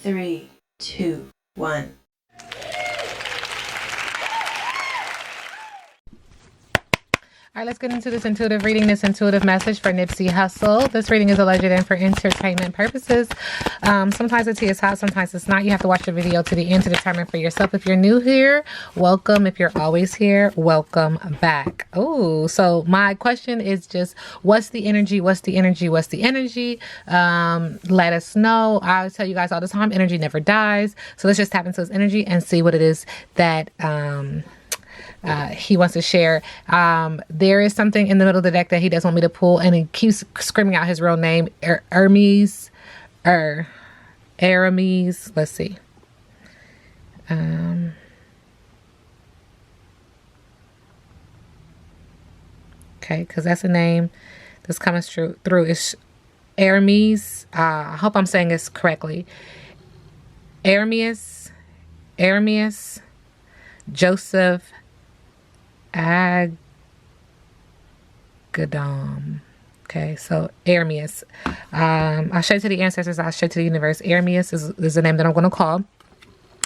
3, 2, 1. All right, let's get into this intuitive reading, this intuitive message for Nipsey Hussle. This reading is alleged and for entertainment purposes. Sometimes the tea is hot, sometimes it's not. You have to watch the video to the end to determine for yourself. If you're new here, welcome. If you're always here, welcome back. Oh, so my question is just, what's the energy? What's the energy? What's the energy? Let us know. I tell you guys all the time, energy never dies. So let's just tap into his energy and see what it is that he wants to share. There is something in the middle of the deck that he doesn't want me to pull, and he keeps screaming out his real name, Aramis. Let's see. Okay, because that's a name that's coming through. It's Aramis. I hope I'm saying this correctly. Aramis, Joseph Agadam. Okay, so Aramis. I'll show you to the ancestors. I'll show you to the universe. Aramis is the name that I'm going to call.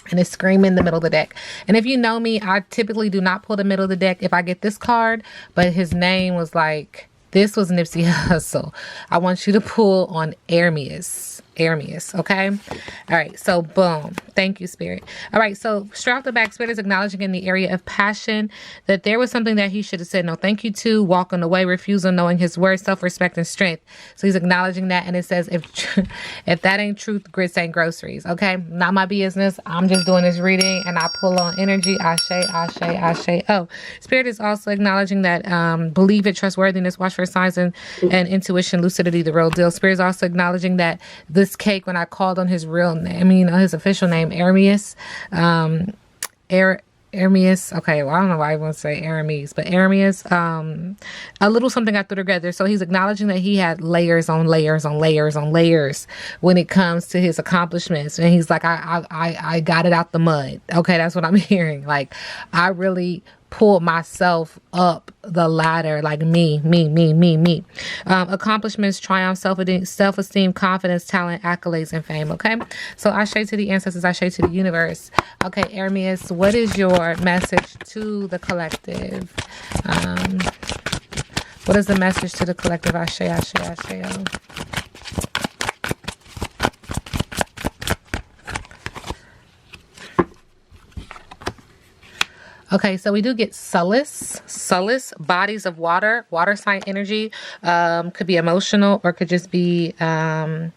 And it's screaming in the middle of the deck. And if you know me, I typically do not pull the middle of the deck if I get this card. But his name was like, this was Nipsey Hussle. I want you to pull on Aramis, okay? All right, so boom. Thank you, Spirit. All right, so straight off the back, Spirit is acknowledging in the area of passion that there was something that he should have said no thank you to, walking away, refusal, knowing his words, self-respect, and strength. So he's acknowledging that, and it says, if that ain't truth, grits ain't groceries, okay? Not my business. I'm just doing this reading, and I pull on energy. Ashe. Oh, Spirit is also acknowledging that believe it, trustworthiness, watch for signs and intuition, lucidity, the real deal. Spirit is also acknowledging that this cake, when I called on his real name, his official name, Aramis, Aramis. Okay, well, I don't know why I want to say Aramis, but Aramis, a little something got through together. So he's acknowledging that he had layers on layers on layers on layers when it comes to his accomplishments. And he's like, I got it out the mud. Okay, that's what I'm hearing. Like, I really pulled myself up the ladder, like me. Accomplishments, triumph, self-esteem, confidence, talent, accolades, and fame. Okay, so I say to the ancestors, I say to the universe. Okay, Aramis, what is your message to the collective? What is the message to the collective? Ashe. Okay, so we do get solace, bodies of water sign energy, could be emotional or could just be a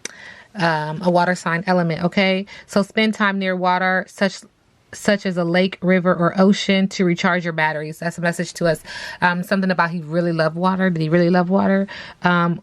water sign element. Okay, so spend time near water, such as a lake, river, or ocean to recharge your batteries. That's a message to us. Something about he really loved water. Did he really love water?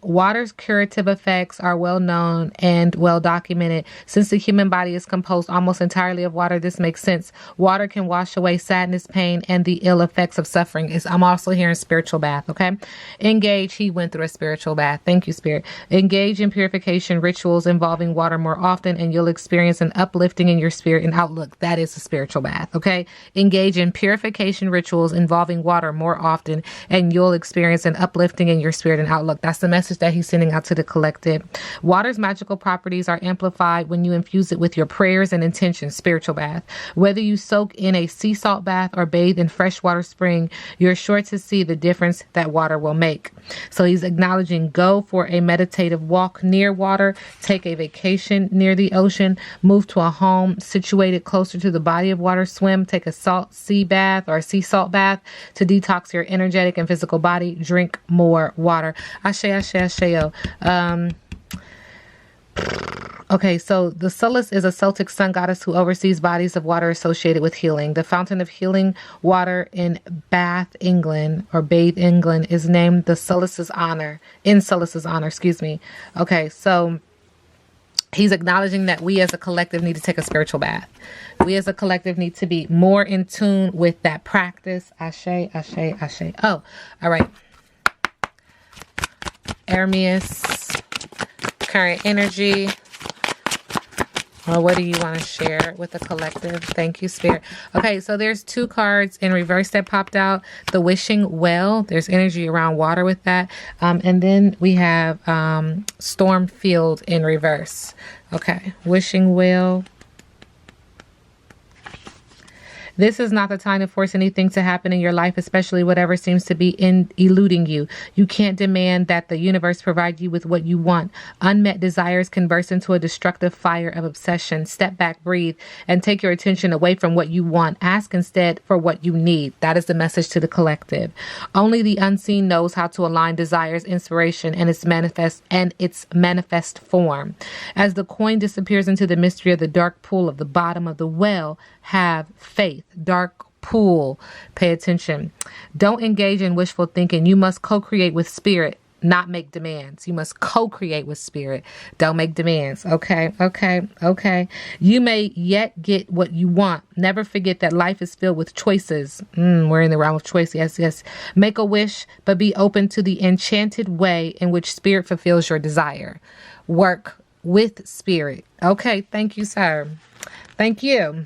Water's curative effects are well known and well documented. Since the human body is composed almost entirely of water, this makes sense. Water can wash away sadness, pain, and the ill effects of suffering. I'm also hearing spiritual bath, okay? Engage. He went through a spiritual bath. Thank you, Spirit. Engage in purification rituals involving water more often, and you'll experience an uplifting in your spirit and outlook. That is a spiritual bath, okay? Engage in purification rituals involving water more often, and you'll experience an uplifting in your spirit and outlook. That's the message that he's sending out to the collective. Water's magical properties are amplified when you infuse it with your prayers and intentions. Spiritual bath. Whether you soak in a sea salt bath or bathe in freshwater spring, you're sure to see the difference that water will make. So he's acknowledging, go for a meditative walk near water, take a vacation near the ocean, move to a home situated closer to the body of water, swim, take a sea salt bath to detox your energetic and physical body, drink more water. Ashe. Okay, so the Solace is a Celtic sun goddess who oversees bodies of water associated with healing. The fountain of healing water in Bathe, England, is named in Solace's honor, Okay, so he's acknowledging that we as a collective need to take a spiritual bath. We as a collective need to be more in tune with that practice. Ashe. Oh, all right. Aramis, current energy. Well, what do you want to share with the collective? Thank you, Spirit. Okay, so there's two cards in reverse that popped out. The wishing well. There's energy around water with that. And then we have storm field in reverse. Okay. Wishing well. This is not the time to force anything to happen in your life, especially whatever seems to be eluding you. You can't demand that the universe provide you with what you want. Unmet desires can burst into a destructive fire of obsession. Step back, breathe, and take your attention away from what you want. Ask instead for what you need. That is the message to the collective. Only the unseen knows how to align desires, inspiration, and its manifest form. As the coin disappears into the mystery of the dark pool of the bottom of the well, have faith. Dark pool. Pay attention. Don't engage in wishful thinking. You must co-create with spirit, not make demands. You must co-create with spirit. Don't make demands. Okay. You may yet get what you want. Never forget that life is filled with choices. We're in the realm of choice. Yes. Make a wish, but be open to the enchanted way in which spirit fulfills your desire. Work with spirit. Okay. Thank you, sir. Thank you.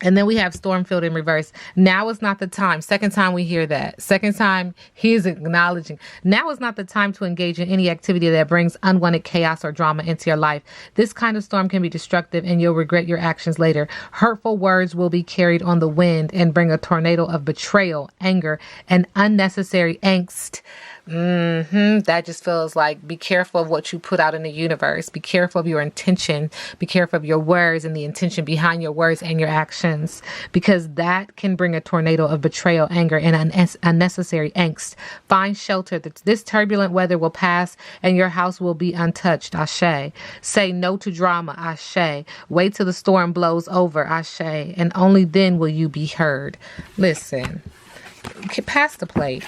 And then we have Stormfield in reverse. Now is not the time. Second time we hear that. Second time he is acknowledging. Now is not the time to engage in any activity that brings unwanted chaos or drama into your life. This kind of storm can be destructive and you'll regret your actions later. Hurtful words will be carried on the wind and bring a tornado of betrayal, anger, and unnecessary angst. That just feels like be careful of what you put out in the universe. Be careful of your intention. Be careful of your words and the intention behind your words and your actions, because that can bring a tornado of betrayal, anger, and unnecessary angst. Find shelter. This turbulent weather will pass and your house will be untouched. Ashe. Say no to drama. Ashe. Wait till the storm blows over. Ashe. And only then will you be heard. Listen, pass the plate.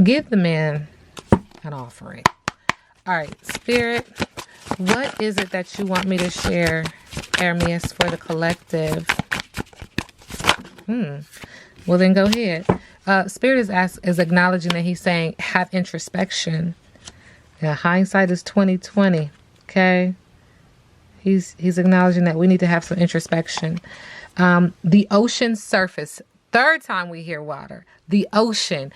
Give the man an offering. All right, Spirit, what is it that you want me to share, Hermes, for the collective? Well, then go ahead. Spirit is acknowledging that he's saying have introspection. Yeah, hindsight is 20/20. Okay, he's acknowledging that we need to have some introspection. The ocean surface. Third time we hear water. The ocean.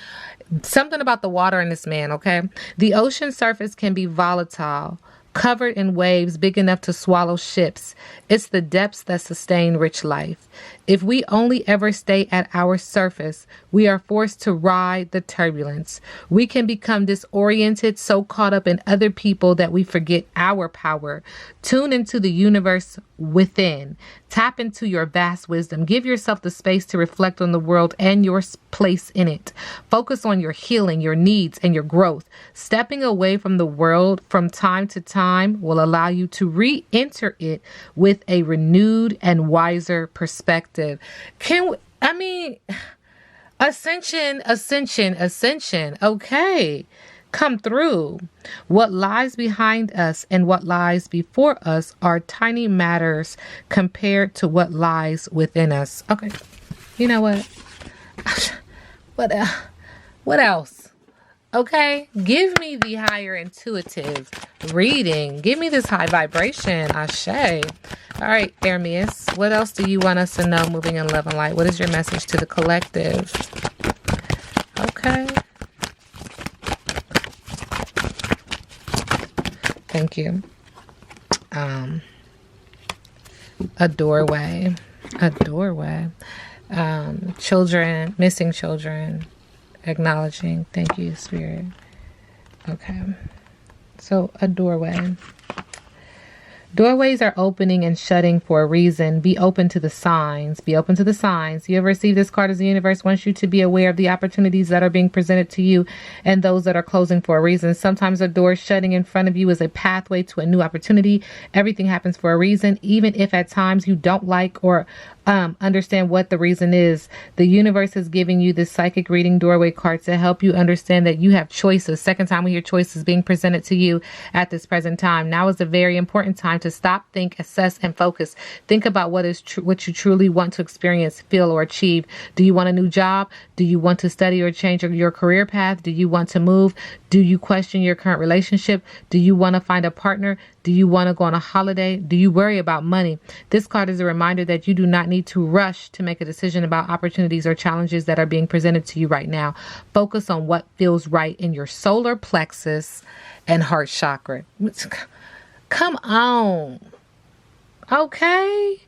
Something about the water in this man, okay? The ocean surface can be volatile, covered in waves big enough to swallow ships. It's the depths that sustain rich life. If we only ever stay at our surface, we are forced to ride the turbulence. We can become disoriented, so caught up in other people that we forget our power. Tune into the universe within. Tap into your vast wisdom. Give yourself the space to reflect on the world and your place in it. Focus on your healing, your needs, and your growth. Stepping away from the world from time to time will allow you to re-enter it with a renewed and wiser perspective. Ascension. Okay. Come through. What lies behind us and what lies before us are tiny matters compared to what lies within us. Okay. You know what? What else? Okay. Give me the higher intuitive reading. Give me this high vibration. Ashe. All right, Hermes. What else do you want us to know moving in love and light? What is your message to the collective? Okay. Thank you. A doorway. Children, missing children, acknowledging. Thank you, Spirit. Okay. So a doorway. Doorways are opening and shutting for a reason. Be open to the signs. You ever receive this card as the universe wants you to be aware of the opportunities that are being presented to you and those that are closing for a reason. Sometimes a door shutting in front of you is a pathway to a new opportunity. Everything happens for a reason, even if at times you don't like or understand what the reason is. The universe is giving you this psychic reading doorway card to help you understand that you have choices. Second time we hear choices being presented to you at this present time. Now is a very important time to stop, think, assess, and focus. Think about what you truly want to experience, feel, or achieve. Do you want a new job? Do you want to study or change your career path? Do you want to move? Do you question your current relationship? Do you want to find a partner? Do you want to go on a holiday? Do you worry about money? This card is a reminder that you do not need to rush to make a decision about opportunities or challenges that are being presented to you right now. Focus on what feels right in your solar plexus and heart chakra. Come on. Okay.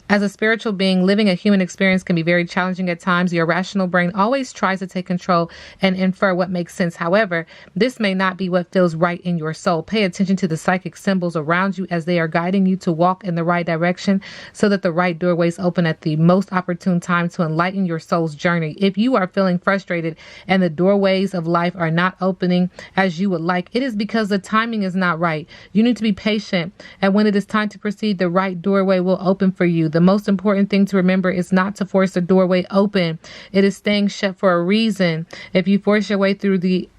As a spiritual being, living a human experience can be very challenging at times. Your rational brain always tries to take control and infer what makes sense. However, this may not be what feels right in your soul. Pay attention to the psychic symbols around you as they are guiding you to walk in the right direction so that the right doorways open at the most opportune time to enlighten your soul's journey. If you are feeling frustrated and the doorways of life are not opening as you would like, it is because the timing is not right. You need to be patient, and when it is time to proceed, the right doorway will open for you. The most important thing to remember is not to force the doorway open. It is staying shut for a reason. If you force your way through, the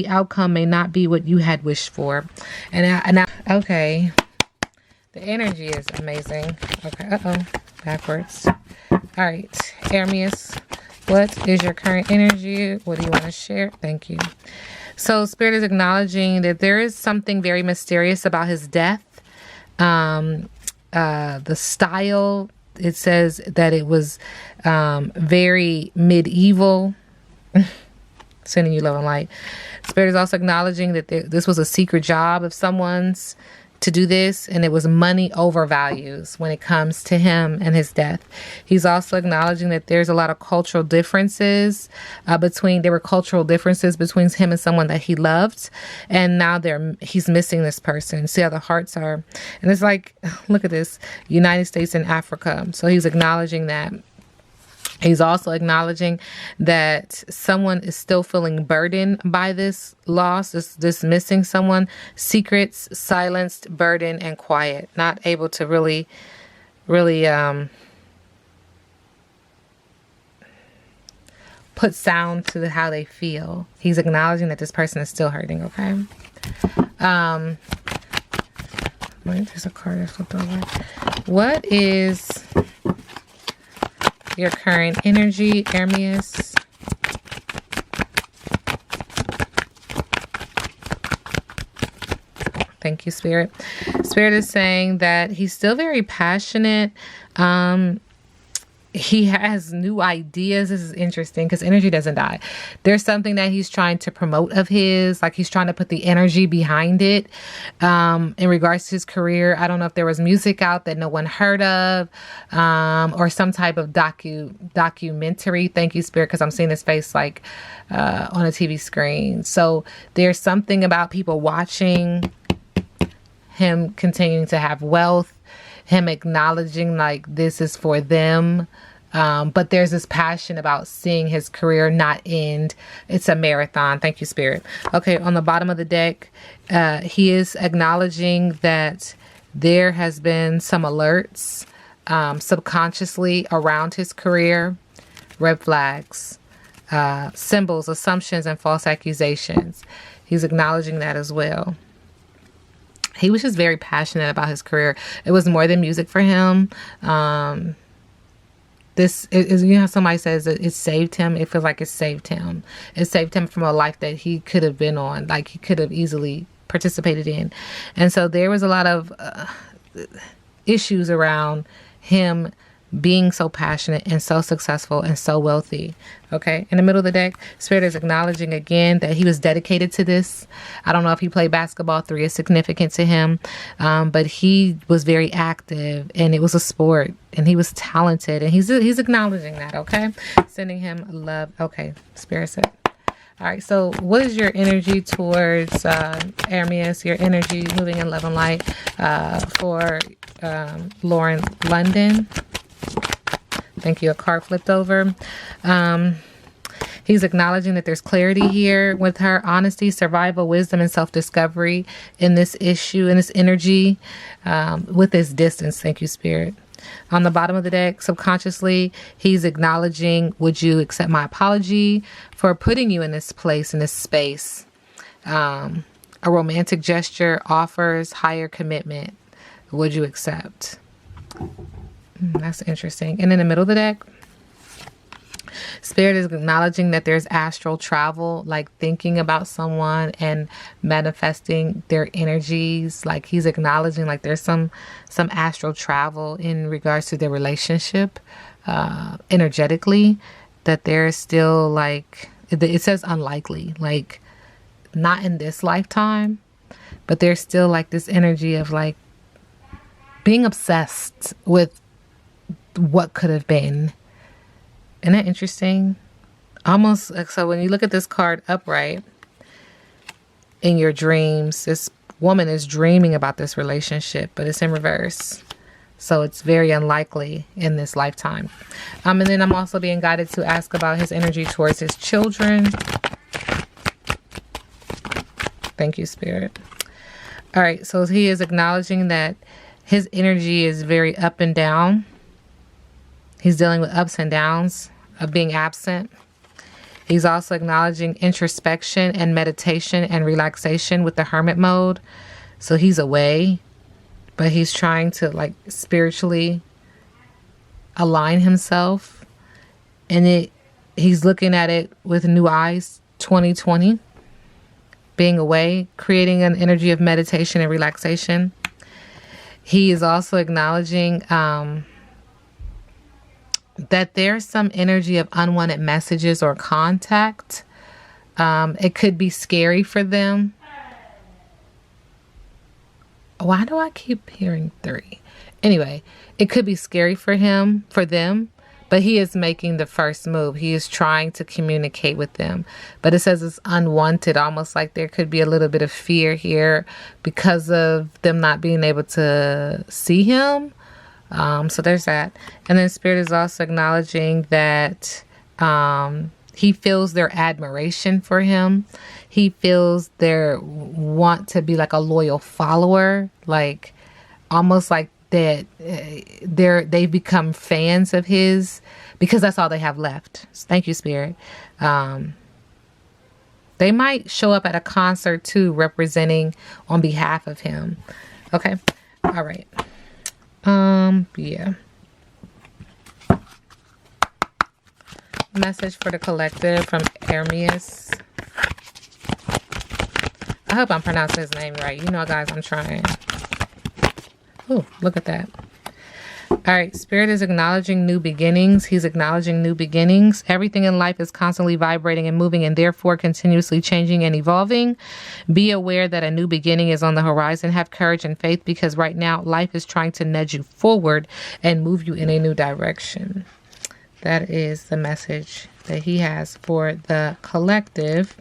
outcome may not be what you had wished for. Okay. The energy is amazing. Okay. Backwards. All right. Hermes, what is your current energy? What do you want to share? Thank you. So Spirit is acknowledging that there is something very mysterious about his death. The style, it says that it was very medieval. Sending you love and light. Spirit is also acknowledging that this was a secret job of someone's to do this, and it was money over values when it comes to him and his death. He's also acknowledging that there's a lot of cultural differences between him and someone that he loved, and now he's missing this person. See how the hearts are, and it's like, look at this, United States and Africa. So he's acknowledging that. He's also acknowledging that someone is still feeling burdened by this loss, this missing someone. Secrets, silenced, burdened, and quiet. Not able to really put sound to how they feel. He's acknowledging that this person is still hurting, okay? Wait, there's a card that flipped over. What is your current energy, Hermes? Thank you, Spirit. Spirit is saying that he's still very passionate. He has new ideas. This is interesting because energy doesn't die. There's something that he's trying to promote of his, like he's trying to put the energy behind it. In regards to his career, I don't know if there was music out that no one heard of, or some type of documentary. Thank you, Spirit, because I'm seeing his face like on a TV screen. So there's something about people watching him continuing to have wealth, him acknowledging like this is for them. But there's this passion about seeing his career not end. It's a marathon. Thank you, Spirit. Okay, on the bottom of the deck, he is acknowledging that there has been some alerts subconsciously around his career, red flags, symbols, assumptions, and false accusations. He's acknowledging that as well. He was just very passionate about his career. It was more than music for him. This is, you know, how somebody says that it saved him. It feels like it saved him. It saved him from a life that he could have been on, like he could have easily participated in. And so there was a lot of issues around him being so passionate and so successful and so wealthy. Okay, in the middle of the deck, Spirit is acknowledging again that he was dedicated to this. I don't know if he played basketball. 3 is significant to him, but he was very active and it was a sport and he was talented, and he's acknowledging that. Okay, sending him love. Okay, Spirit said. All right, so what is your energy towards Hermes, your energy moving in love and light for Lauren London? Thank you. A card flipped over. He's acknowledging that there's clarity here with her, honesty, survival, wisdom, and self-discovery in this issue, in this energy, with this distance. Thank you, Spirit. On the bottom of the deck, subconsciously, he's acknowledging, would you accept my apology for putting you in this place, in this space? A romantic gesture offers higher commitment. Would you accept? That's interesting. And in the middle of the deck, Spirit is acknowledging that there's astral travel, like thinking about someone and manifesting their energies. Like he's acknowledging like there's some astral travel in regards to their relationship, energetically, that there's still like, it says unlikely, like not in this lifetime, but there's still like this energy of like being obsessed with what could have been. Isn't that interesting? Almost like, so when you look at this card upright in your dreams, this woman is dreaming about this relationship, but it's in reverse. So it's very unlikely in this lifetime. And then I'm also being guided to ask about his energy towards his children. Thank you, Spirit. All right. So he is acknowledging that his energy is very up and down. He's dealing with ups and downs of being absent. He's also acknowledging introspection and meditation and relaxation with the hermit mode. So he's away, but he's trying to like spiritually align himself. And he's looking at it with new eyes, 2020, being away, creating an energy of meditation and relaxation. He is also acknowledging that there's some energy of unwanted messages or contact. It could be scary for them. Why do I keep hearing 3? Anyway, it could be scary for them, but he is making the first move. He is trying to communicate with them, but it says it's unwanted, almost like there could be a little bit of fear here because of them not being able to see him. So there's that. And then Spirit is also acknowledging that he feels their admiration for him. He feels their want to be like a loyal follower, like almost like that they've become fans of his because that's all they have left. Thank you, Spirit. They might show up at a concert too, representing on behalf of him. Okay. All right. Yeah. Message for the collective from Hermes. I hope I'm pronouncing his name right. You know, guys, I'm trying. Ooh, look at that. All right. Spirit is acknowledging new beginnings. He's acknowledging new beginnings. Everything in life is constantly vibrating and moving and therefore continuously changing and evolving. Be aware that a new beginning is on the horizon. Have courage and faith because right now life is trying to nudge you forward and move you in a new direction. That is the message that he has for the collective.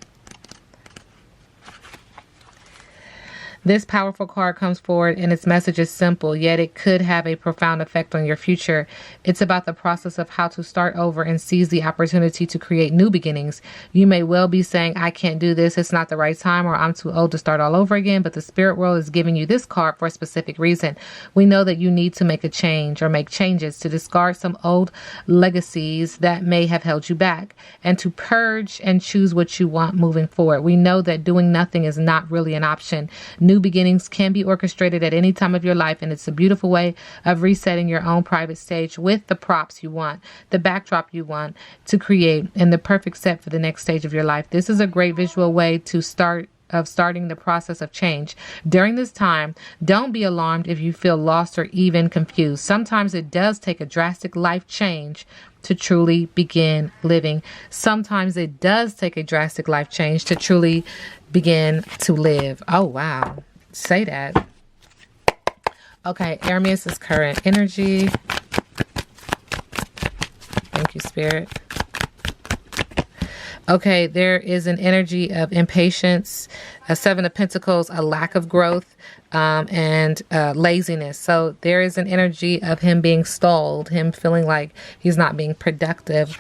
This powerful card comes forward and its message is simple, yet it could have a profound effect on your future. It's about the process of how to start over and seize the opportunity to create new beginnings. You may well be saying, I can't do this, it's not the right time, or I'm too old to start all over again, but the spirit world is giving you this card for a specific reason. We know that you need to make a change or make changes to discard some old legacies that may have held you back and to purge and choose what you want moving forward. We know that doing nothing is not really an option. New beginnings can be orchestrated at any time of your life, and it's a beautiful way of resetting your own private stage with the props you want, the backdrop you want to create, and the perfect set for the next stage of your life. This is a great visual way to starting the process of change. During this time, don't be alarmed if you feel lost or even confused. Sometimes it does take a drastic life change to truly begin living. Sometimes it does take a drastic life change to truly begin to live. Oh, wow. Say that. Okay, Hermes' current energy. Thank you, Spirit. Okay, there is an energy of impatience, a 7 of Pentacles, a lack of growth, and laziness. So there is an energy of him being stalled, him feeling like he's not being productive.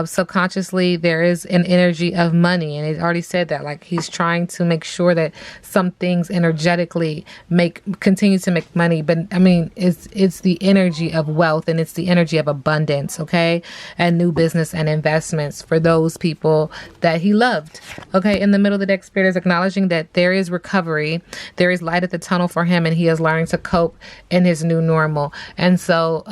Subconsciously, there is an energy of money, and it already said that, like he's trying to make sure that some things energetically continue to make money. But I mean, it's the energy of wealth and it's the energy of abundance, okay, and new business and investments for those people that he loved. Okay, in the middle of the deck, Spirit is acknowledging that there is recovery, there is light at the tunnel for him, and he is learning to cope in his new normal. And so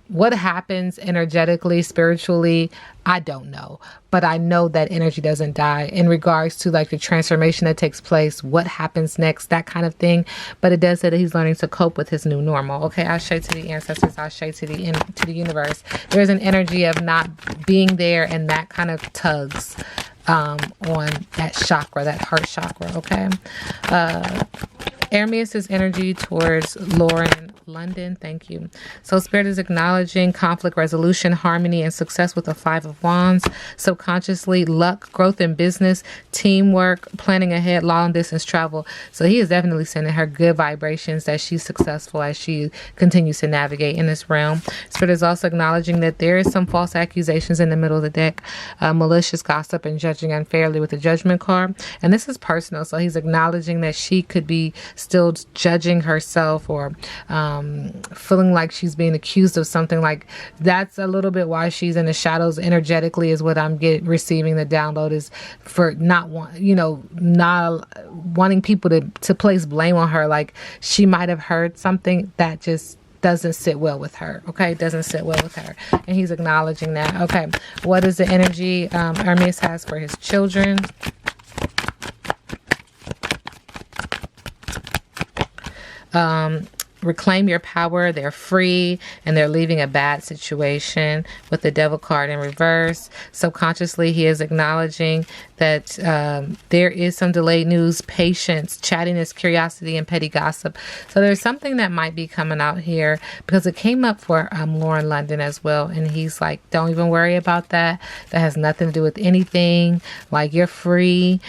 what happens energetically, spiritually, I don't know, but I know that energy doesn't die in regards to like the transformation that takes place, what happens next, that kind of thing. But it does say that he's learning to cope with his new normal. Okay, I'll show to the ancestors, I'll show to the universe. There's an energy of not being there, and that kind of tugs. on that chakra, that heart chakra, okay? Hermes' energy towards Lauren London. Thank you. So Spirit is acknowledging conflict resolution, harmony, and success with the Five of Wands. Subconsciously, luck, growth in business, teamwork, planning ahead, long distance travel. So he is definitely sending her good vibrations that she's successful as she continues to navigate in this realm. Spirit is also acknowledging that there is some false accusations in the middle of the deck, malicious gossip and judging unfairly with the Judgment card. And this is personal. So he's acknowledging that she could be still judging herself or feeling like she's being accused of something. Like that's a little bit why she's in the shadows energetically, is what I'm receiving. The download is for not wanting people to place blame on her. Like she might have heard something that just doesn't sit well with her. Okay, doesn't sit well with her, and he's acknowledging that. Okay, what is the energy Hermes has for his children? Reclaim your power. They're free and they're leaving a bad situation with the Devil card in reverse. Subconsciously, he is acknowledging that there is some delayed news, patience, chattiness, curiosity, and petty gossip. So there's something that might be coming out here because it came up for Lauren London as well. And he's like, don't even worry about that. That has nothing to do with anything. Like, you're free.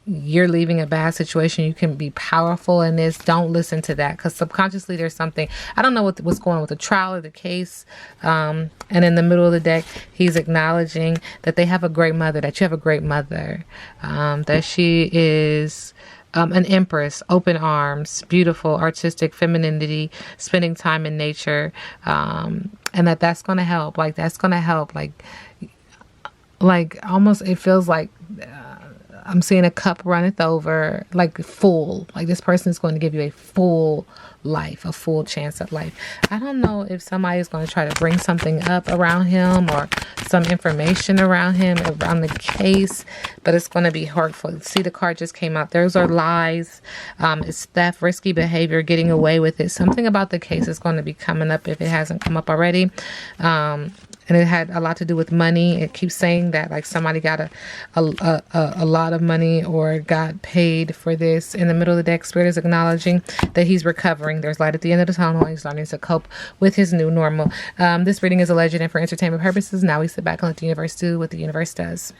You're leaving a bad situation. You can be powerful in this. Don't listen to that, because subconsciously there's something. I don't know what's going on with the trial or the case. And in the middle of the deck, he's acknowledging that they have a great mother, that you have a great mother, that she is an empress, open arms, beautiful, artistic, femininity, spending time in nature, and that's going to help. Like, that's going to help. Like almost, it feels like I'm seeing a cup runneth over, like full. Like this person is going to give you a full life, a full chance at life. I don't know if somebody is going to try to bring something up around him or some information around him, around the case, but it's going to be hurtful. See, the card just came out. Those are lies. It's theft, risky behavior, getting away with it. Something about the case is going to be coming up if it hasn't come up already. And it had a lot to do with money. It keeps saying that, like, somebody got a lot of money or got paid for this. In the middle of the deck, Spirit is acknowledging that he's recovering. There's light at the end of the tunnel. He's learning to cope with his new normal. This reading is alleged and for entertainment purposes. Now we sit back and let the universe do what the universe does.